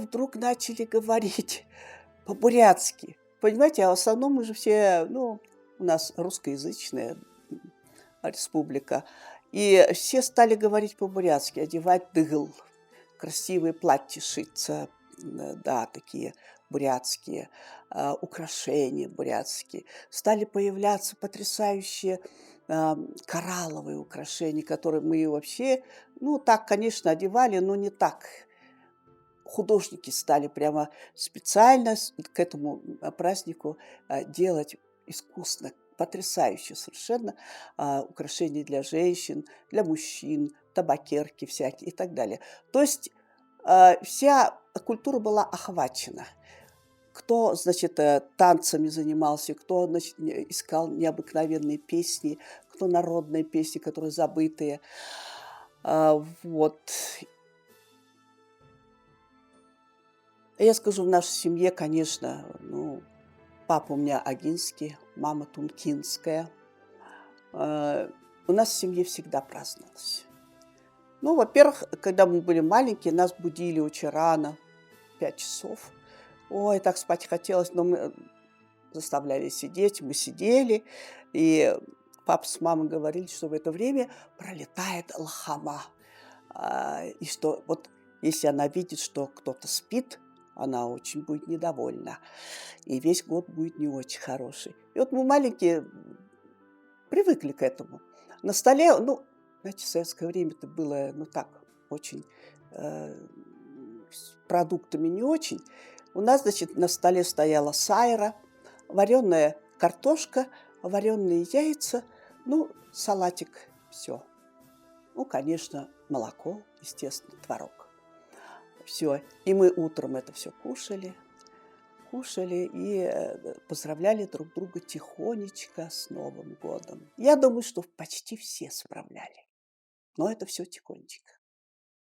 вдруг начали говорить по-бурятски. Понимаете, а в основном мы же все, ну, у нас русскоязычная республика, и все стали говорить по-бурятски, одевать дыгл, красивые платья шиться, да, такие бурятские, украшения бурятские. Стали появляться потрясающие коралловые украшения, которые мы вообще, ну, так, конечно, одевали, но не так. Художники стали прямо специально к этому празднику делать искусно, потрясающе совершенно украшения для женщин, для мужчин, табакерки всякие и так далее. То есть вся культура была охвачена. Кто, значит, танцами занимался, кто, значит, искал необыкновенные песни, кто народные песни, которые забытые. Вот. Я скажу, в нашей семье, конечно, ну, папа у меня агинский, мама тункинская. Э, у нас в семье всегда праздновалось. Ну, во-первых, когда мы были маленькие, нас будили очень рано, 5 часов. Ой, так спать хотелось, но мы заставляли сидеть, мы сидели. И папа с мамой говорили, что в это время пролетает лхама. И что вот если она видит, что кто-то спит, она очень будет недовольна. И весь год будет не очень хороший. И вот мы маленькие привыкли к этому. На столе, ну, знаете, в советское время это было, ну так, очень с продуктами не очень. У нас, значит, на столе стояла сайра, вареная картошка, вареные яйца, ну, салатик, все. Ну, конечно, молоко, естественно, творог. Все. И мы утром это все кушали и поздравляли друг друга тихонечко с Новым годом. Я думаю, что почти все справляли, но это все тихонечко.